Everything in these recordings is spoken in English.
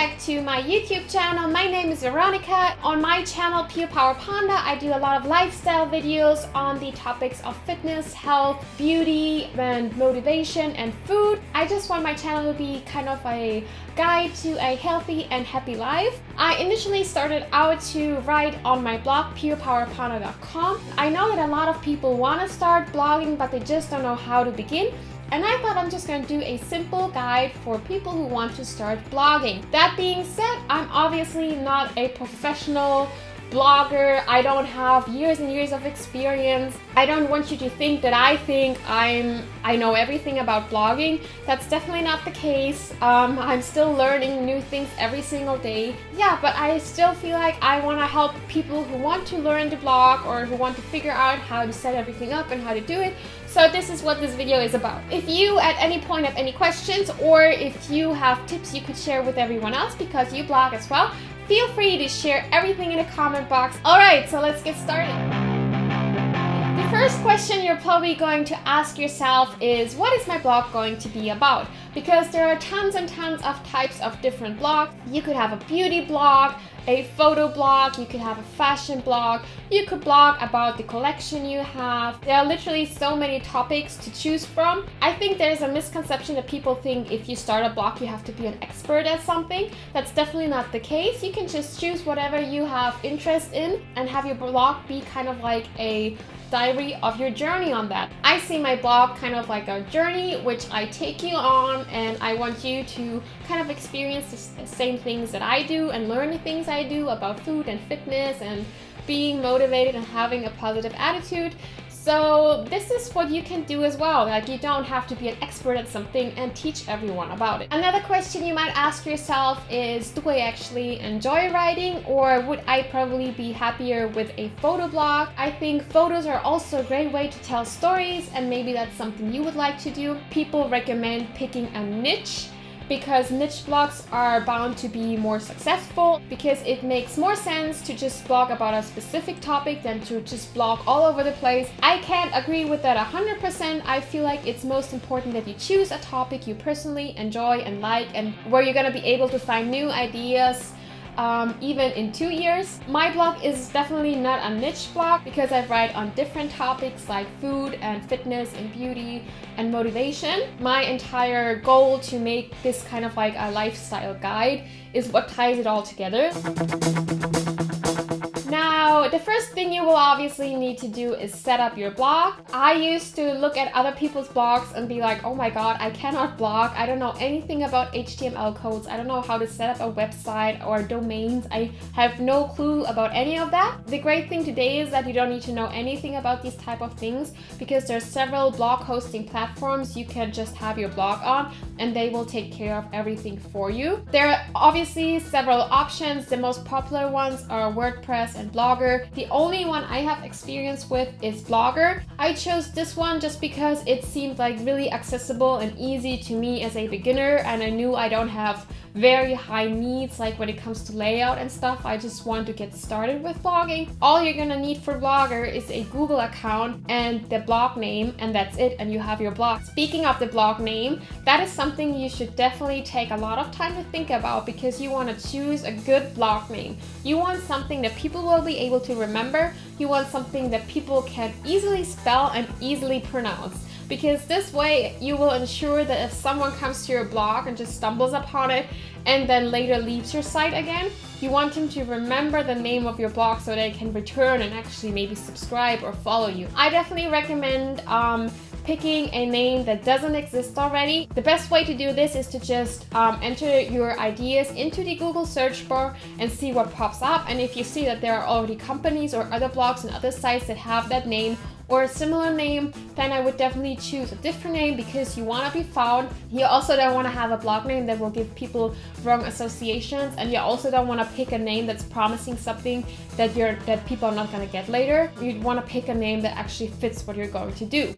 back to my YouTube channel. My name is Veronica. On my channel Pure Power Panda, I do a lot of lifestyle videos on the topics of fitness, health, beauty, and motivation and food. I just want my channel to be kind of a guide to a healthy and happy life. I initially started out to write on my blog purepowerpanda.com. I know that a lot of people want to start blogging, but they just don't know how to begin. And I thought I'm just going to do a simple guide for people who want to start blogging. That being said, I'm obviously not a professional blogger. I don't have years and years of experience. I don't want you to think that I know everything about blogging. That's definitely not the case. I'm still learning new things every single day. Yeah, but I still feel like I want to help people who want to learn to blog or who want to figure out how to set everything up and how to do it. So this is what this video is about. If you at any point have any questions, or if you have tips you could share with everyone else because you blog as well, feel free to share everything in the comment box. Alright, so let's get started. The first question you're probably going to ask yourself is, what is my blog going to be about? Because there are tons and tons of types of different blogs. You could have a beauty blog, a photo blog, you could have a fashion blog, you could blog about the collection you have. There are literally so many topics to choose from. I think there's a misconception that people think if you start a blog you have to be an expert at something. That's definitely not the case. You can just choose whatever you have interest in and have your blog be kind of like a diary of your journey on that. I see my blog kind of like a journey which I take you on, and I want you to kind of experience the same things that I do and learn the things I do about food and fitness and being motivated and having a positive attitude. So this is what you can do as well. Like, you don't have to be an expert at something and teach everyone about it. Another question you might ask yourself is, do I actually enjoy writing, or would I probably be happier with a photo blog? I think photos are also a great way to tell stories, and maybe that's something you would like to do. People recommend picking a niche, because niche blogs are bound to be more successful, because it makes more sense to just blog about a specific topic than to just blog all over the place. I can't agree with that 100%. I feel like it's most important that you choose a topic you personally enjoy and like, and where you're gonna be able to find new ideas even in 2 years. My blog is definitely not a niche blog because I write on different topics like food and fitness and beauty and motivation. My entire goal to make this kind of like a lifestyle guide is what ties it all together. Now, the first thing you will obviously need to do is set up your blog. I used to look at other people's blogs and be like, oh my god, I cannot blog. I don't know anything about HTML codes. I don't know how to set up a website or domains. I have no clue about any of that. The great thing today is that you don't need to know anything about these type of things, because there's several blog hosting platforms you can just have your blog on, and they will take care of everything for you. There are obviously several options. The most popular ones are WordPress and Blogger. The only one I have experience with is Blogger. I chose this one just because it seemed like really accessible and easy to me as a beginner, and I knew I don't have very high needs like when it comes to layout and stuff. I just want to get started with blogging. All you're gonna need for Blogger is a Google account and the blog name, and that's it, and you have your blog. Speaking of the blog name, that is something you should definitely take a lot of time to think about, because you want to choose a good blog name. You want something that people will be able to remember. You want something that people can easily spell and easily pronounce, because this way you will ensure that if someone comes to your blog and just stumbles upon it and then later leaves your site again, you want them to remember the name of your blog so they can return and actually maybe subscribe or follow you. I definitely recommend picking a name that doesn't exist already. The best way to do this is to just enter your ideas into the Google search bar and see what pops up. And if you see that there are already companies or other blogs and other sites that have that name or a similar name, then I would definitely choose a different name, because you want to be found. You also don't want to have a blog name that will give people wrong associations, and you also don't want to pick a name that's promising something that people are not going to get later. You'd want to pick a name that actually fits what you're going to do.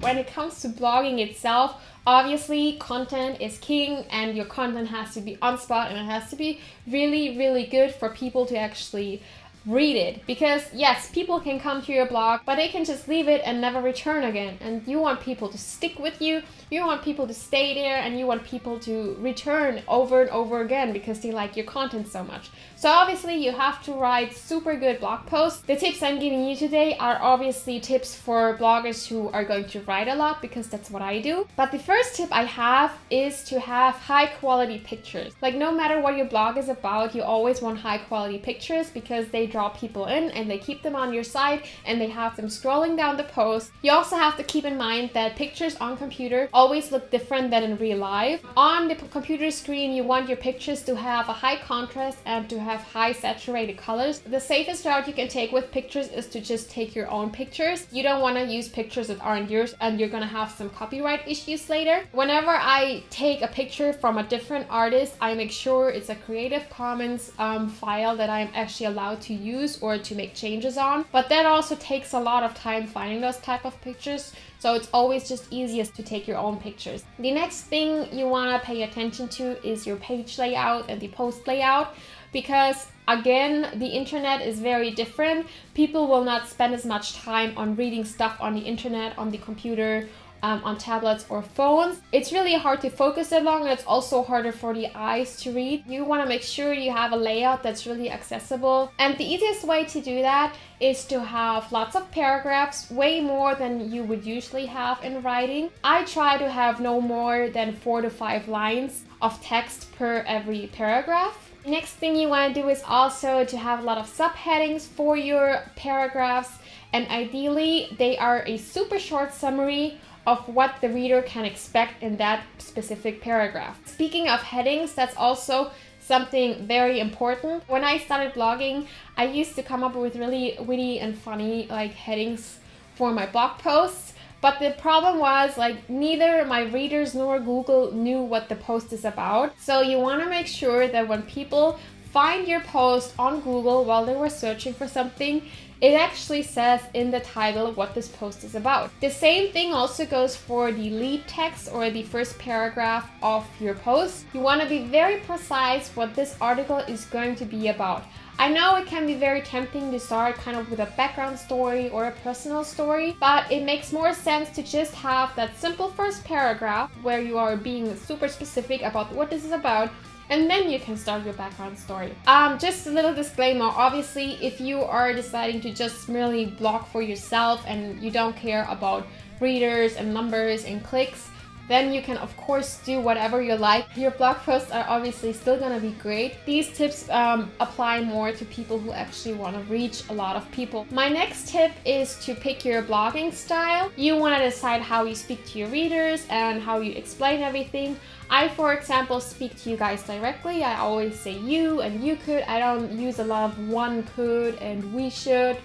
When it comes to blogging itself, obviously content is king, and your content has to be on spot, and it has to be really, really good for people to actually read it. Because yes, people can come to your blog, but they can just leave it and never return again. And you want people to stick with you, you want people to stay there, and you want people to return over and over again because they like your content so much. So obviously you have to write super good blog posts. The tips I'm giving you today are obviously tips for bloggers who are going to write a lot, because that's what I do. But the first tip I have is to have high quality pictures. Like, no matter what your blog is about, you always want high quality pictures because they draw people in and they keep them on your site and they have them scrolling down the post. You also have to keep in mind that pictures on computer always look different than in real life. On the computer screen, you want your pictures to have a high contrast and to have high saturated colors. The safest route you can take with pictures is to just take your own pictures. You don't want to use pictures that aren't yours and you're gonna have some copyright issues later. Whenever I take a picture from a different artist, I make sure it's a Creative Commons file that I'm actually allowed to use or to make changes on. But that also takes a lot of time finding those type of pictures. So it's always just easiest to take your own pictures. The next thing you want to pay attention to is your page layout and the post layout, because again, the internet is very different. People will not spend as much time on reading stuff on the internet, on the computer, on tablets or phones. It's really hard to focus that long, and it's also harder for the eyes to read. You want to make sure you have a layout that's really accessible. And the easiest way to do that is to have lots of paragraphs, way more than you would usually have in writing. I try to have no more than 4 to 5 lines of text per every paragraph. Next thing you want to do is also to have a lot of subheadings for your paragraphs, and ideally they are a super short summary of what the reader can expect in that specific paragraph. Speaking of headings, that's also something very important. When I started blogging, I used to come up with really witty and funny headings for my blog posts. But the problem was neither my readers nor Google knew what the post is about. So you want to make sure that when people find your post on Google while they were searching for something, it actually says in the title what this post is about. The same thing also goes for the lead text or the first paragraph of your post. You want to be very precise what this article is going to be about. I know it can be very tempting to start kind of with a background story or a personal story, but it makes more sense to just have that simple first paragraph where you are being super specific about what this is about, and then you can start your background story. Just a little disclaimer, obviously, if you are deciding to just merely blog for yourself and you don't care about readers and numbers and clicks, then you can of course do whatever you like. Your blog posts are obviously still gonna be great. These tips apply more to people who actually want to reach a lot of people. My next tip is to pick your blogging style. You want to decide how you speak to your readers and how you explain everything. I, for example, speak to you guys directly. I always say you and you could. I don't use a lot of one could and we should.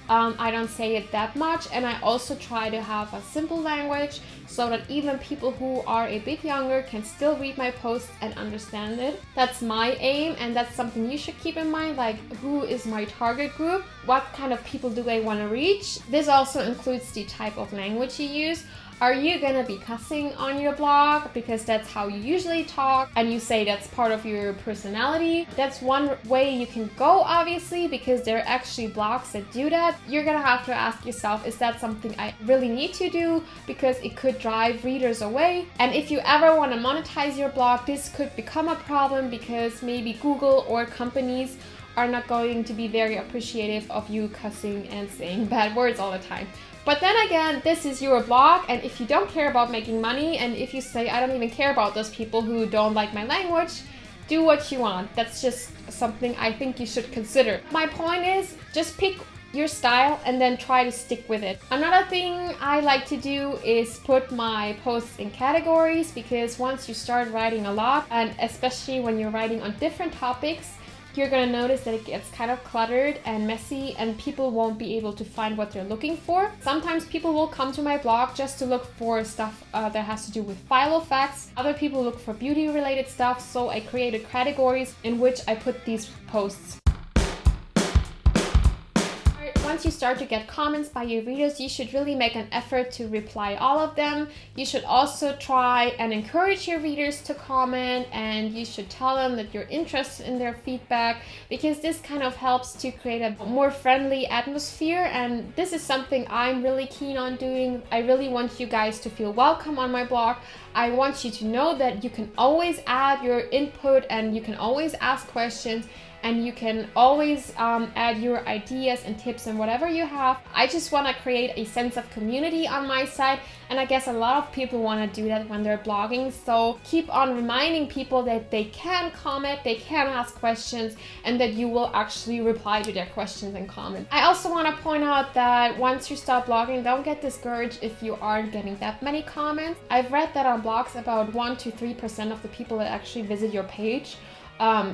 I don't say it that much, and I also try to have a simple language so that even people who are a bit younger can still read my posts and understand it. That's my aim, and that's something you should keep in mind, like who is my target group? What kind of people do I want to reach? This also includes the type of language you use. Are you gonna be cussing on your blog because that's how you usually talk and you say that's part of your personality? That's one way you can go, obviously, because there are actually blogs that do that. You're gonna have to ask yourself, is that something I really need to do? Because it could drive readers away. And if you ever want to monetize your blog, this could become a problem because maybe Google or companies are not going to be very appreciative of you cussing and saying bad words all the time. But then again, this is your blog, and if you don't care about making money, and if you say, I don't even care about those people who don't like my language, do what you want. That's just something I think you should consider. My point is, just pick your style and then try to stick with it. Another thing I like to do is put my posts in categories, because once you start writing a lot, and especially when you're writing on different topics, you're gonna notice that it gets kind of cluttered and messy, and people won't be able to find what they're looking for. Sometimes people will come to my blog just to look for stuff that has to do with file facts. Other people look for beauty related stuff, so I created categories in which I put these posts. Once once you start to get comments by your readers, you should really make an effort to reply all of them. You should also try and encourage your readers to comment, and you should tell them that you're interested in their feedback, because this kind of helps to create a more friendly atmosphere. And this is something I'm really keen on doing. I really want you guys to feel welcome on my blog. I want you to know that you can always add your input and you can always ask questions, and you can always add your ideas and tips and whatever you have. I just want to create a sense of community on my site, and I guess a lot of people want to do that when they're blogging. So keep on reminding people that they can comment, they can ask questions, and that you will actually reply to their questions and comments. I also want to point out that once you start blogging, don't get discouraged if you aren't getting that many comments. I've read that on blogs about 1 to 3% of the people that actually visit your page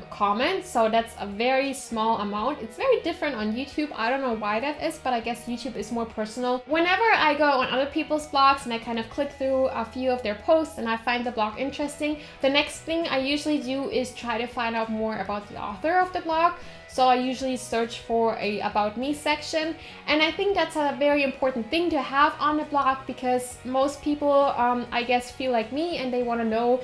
comments, so that's a very small amount. It's very different on YouTube. I don't know why that is, but I guess YouTube is more personal. Whenever I go on other people's blogs and I kind of click through a few of their posts and I find the blog interesting, the next thing I usually do is try to find out more about the author of the blog. So I usually search for a About Me section, and I think that's a very important thing to have on the blog, because most people I guess feel like me and they want to know,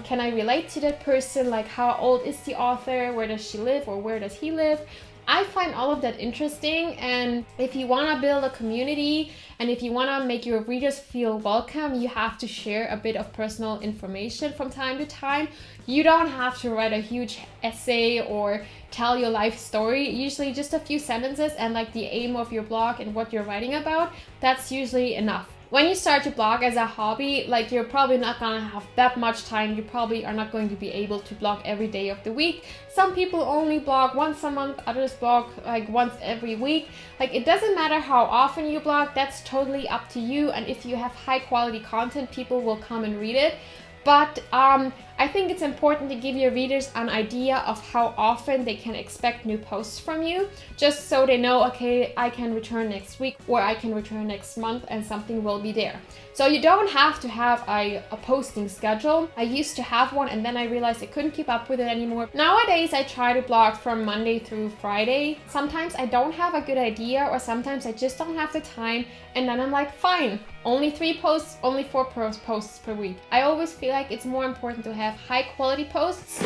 can I relate to that person? Like, how old is the author? Where does she live, or where does he live? I find all of that interesting, and if you want to build a community and if you want to make your readers feel welcome, you have to share a bit of personal information from time to time. You don't have to write a huge essay or tell your life story. Usually just a few sentences and like the aim of your blog and what you're writing about, that's usually enough. When you start to blog as a hobby, like, you're probably not gonna have that much time. You probably are not going to be able to blog every day of the week. Some people only blog once a month, others blog like once every week. Like, it doesn't matter how often you blog, that's totally up to you. And if you have high quality content, people will come and read it. But I think it's important to give your readers an idea of how often they can expect new posts from you, just so they know, okay, I can return next week or I can return next month and something will be there. So you don't have to have a posting schedule. I used to have one, and then I realized I couldn't keep up with it anymore. Nowadays I try to blog from Monday through Friday. Sometimes I don't have a good idea, or sometimes I just don't have the time, and then I'm like, fine, only 3 posts, only 4 posts per week. I always feel like it's more important to have high quality posts.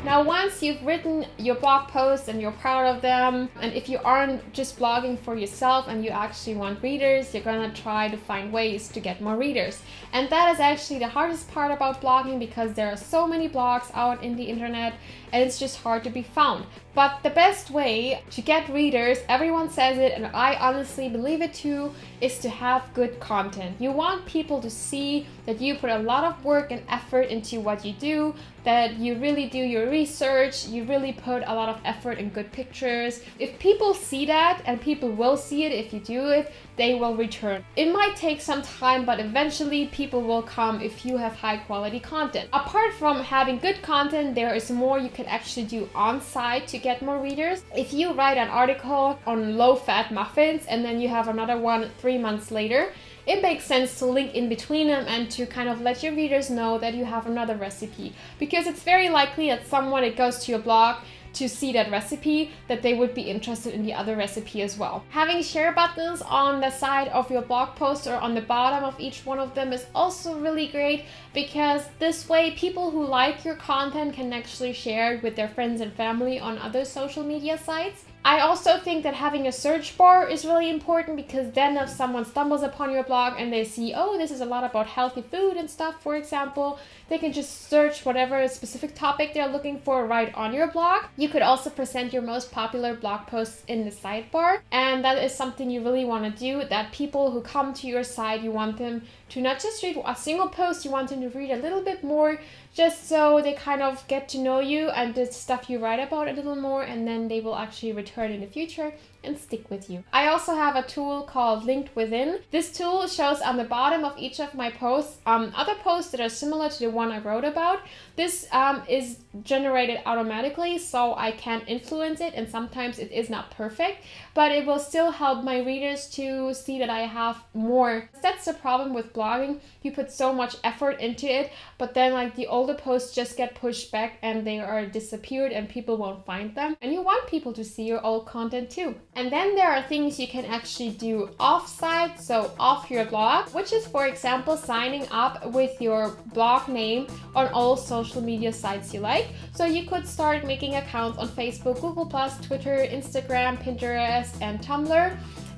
Now, once you've written your blog posts and you're proud of them, and if you aren't just blogging for yourself and you actually want readers, you're gonna try to find ways to get more readers. And that is actually the hardest part about blogging, because there are so many blogs out in the internet and it's just hard to be found. But the best way to get readers, everyone says it and I honestly believe it too, is to have good content. You want people to see that you put a lot of work and effort into what you do, that you really do your research, you really put a lot of effort in good pictures. If people see that, and people will see it if you do it, they will return. It might take some time, but eventually people will come if you have high quality content. Apart from having good content, there is more you can actually do on site to get more readers. If you write an article on low-fat muffins and then you have another one 3 months later, it makes sense to link in between them and to kind of let your readers know that you have another recipe, because it's very likely that someone that goes to your blog to see that recipe, that they would be interested in the other recipe as well. Having share buttons on the side of your blog post or on the bottom of each one of them is also really great, because this way people who like your content can actually share it with their friends and family on other social media sites. I also think that having a search bar is really important, because then if someone stumbles upon your blog and they see, oh, this is a lot about healthy food and stuff, for example, they can just search whatever specific topic they're looking for right on your blog. You could also present your most popular blog posts in the sidebar, and that is something you really want to do, that people who come to your site, you want them to not just read a single post, you want them to read a little bit more, just so they kind of get to know you and the stuff you write about a little more, and then they will actually return in the future and stick with you. I also have a tool called Linked Within. This tool shows on the bottom of each of my posts other posts that are similar to the one I wrote about. This is generated automatically, so I can't influence it, and sometimes it is not perfect, but it will still help my readers to see that I have more. That's the problem with blogging. You put so much effort into it, but then like the older posts just get pushed back and they are disappeared and people won't find them. And you want people to see your old content too. And then there are things you can actually do off-site, so off your blog, which is, for example, signing up with your blog name on all social media sites you like. So you could start making accounts on Facebook, Google+, Twitter, Instagram, Pinterest, and Tumblr.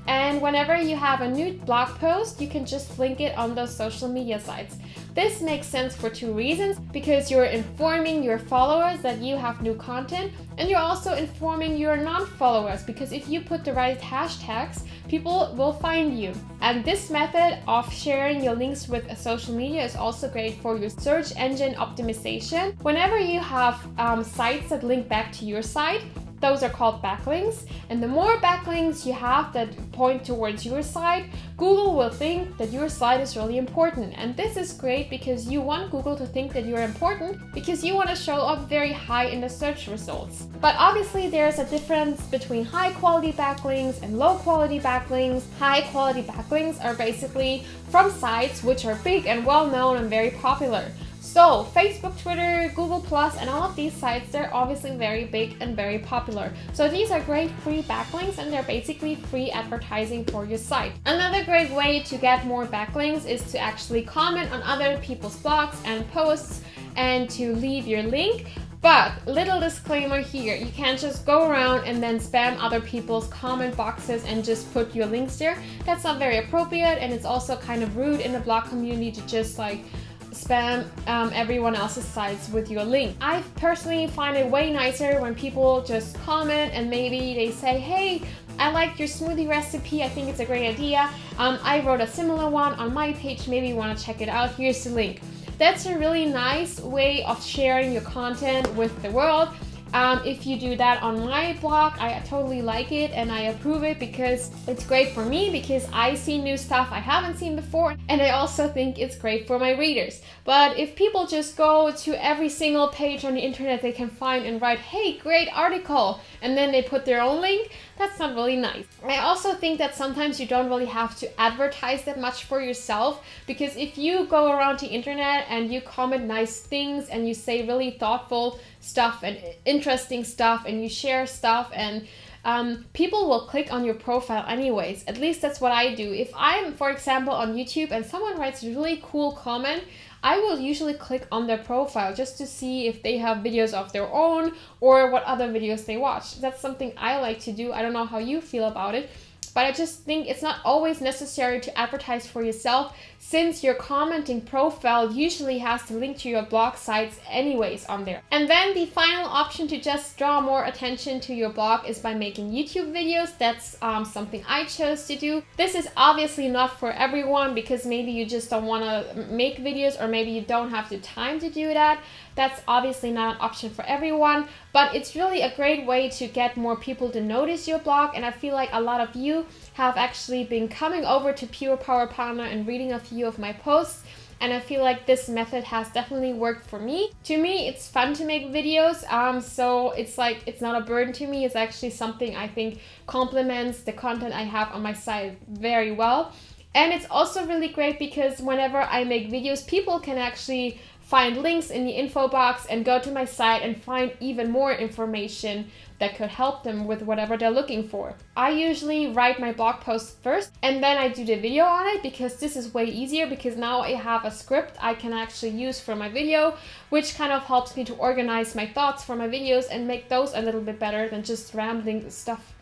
And whenever you have a new blog post, you can just link it on those social media sites. This makes sense for two reasons, because you're informing your followers that you have new content, and you're also informing your non-followers, because if you put the right hashtags, people will find you. And this method of sharing your links with a social media is also great for your search engine optimization. Whenever you have sites that link back to your site, those are called backlinks, and the more backlinks you have that point towards your site, Google will think that your site is really important. And this is great because you want Google to think that you're important, because you want to show up very high in the search results. But obviously there's a difference between high quality backlinks and low quality backlinks. High quality backlinks are basically from sites which are big and well known and very popular. So Facebook, Twitter, Google+, and all of these sites, they're obviously very big and very popular. So these are great free backlinks, and they're basically free advertising for your site. Another great way to get more backlinks is to actually comment on other people's blogs and posts and to leave your link. But little disclaimer here, you can't just go around and then spam other people's comment boxes and just put your links there. That's not very appropriate, and it's also kind of rude in the blog community to just like spam everyone else's sites with your link. I personally find it way nicer when people just comment and maybe they say, hey, I like your smoothie recipe, I think it's a great idea. I wrote a similar one on my page, maybe you want to check it out, here's the link. That's a really nice way of sharing your content with the world. If you do that on my blog, I totally like it and I approve it, because it's great for me, because I see new stuff I haven't seen before, and I also think it's great for my readers. But if people just go to every single page on the internet they can find and write, hey, great article, and then they put their own link, that's not really nice. I also think that sometimes you don't really have to advertise that much for yourself, because if you go around the internet and you comment nice things and you say really thoughtful stuff and interesting stuff and you share stuff, and people will click on your profile anyways. At least that's what I do. If I'm, for example, on YouTube and someone writes a really cool comment, I will usually click on their profile just to see if they have videos of their own or what other videos they watch. That's something I like to do. I don't know how you feel about it, but I just think it's not always necessary to advertise for yourself, since your commenting profile usually has the link to your blog sites anyways on there. And then the final option to just draw more attention to your blog is by making YouTube videos. That's something I chose to do. This is obviously not for everyone, because maybe you just don't want to make videos, or maybe you don't have the time to do that. That's obviously not an option for everyone, but it's really a great way to get more people to notice your blog. And I feel like a lot of you have actually been coming over to Pure Power Panda and reading a few of my posts, and I feel like this method has definitely worked for me. To me, it's fun to make videos, so it's like, it's not a burden to me. It's actually something I think complements the content I have on my site very well. And it's also really great because whenever I make videos, people can actually find links in the info box and go to my site and find even more information that could help them with whatever they're looking for. I usually write my blog post first and then I do the video on it, because this is way easier, because now I have a script I can actually use for my video, which kind of helps me to organize my thoughts for my videos and make those a little bit better than just rambling stuff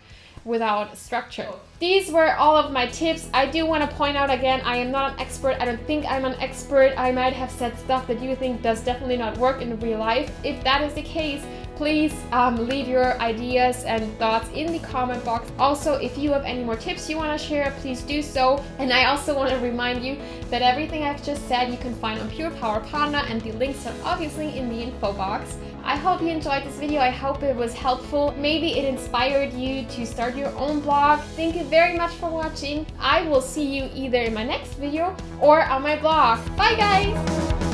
without structure. These were all of my tips. I do want to point out again, I am not an expert. I don't think I'm an expert. I might have said stuff that you think does definitely not work in real life. If that is the case, please leave your ideas and thoughts in the comment box. Also, if you have any more tips you want to share, please do so. And I also want to remind you that everything I've just said you can find on Pure Power Panda, and the links are obviously in the info box. I hope you enjoyed this video. I hope it was helpful. Maybe it inspired you to start your own blog. Thank you very much for watching. I will see you either in my next video or on my blog. Bye guys!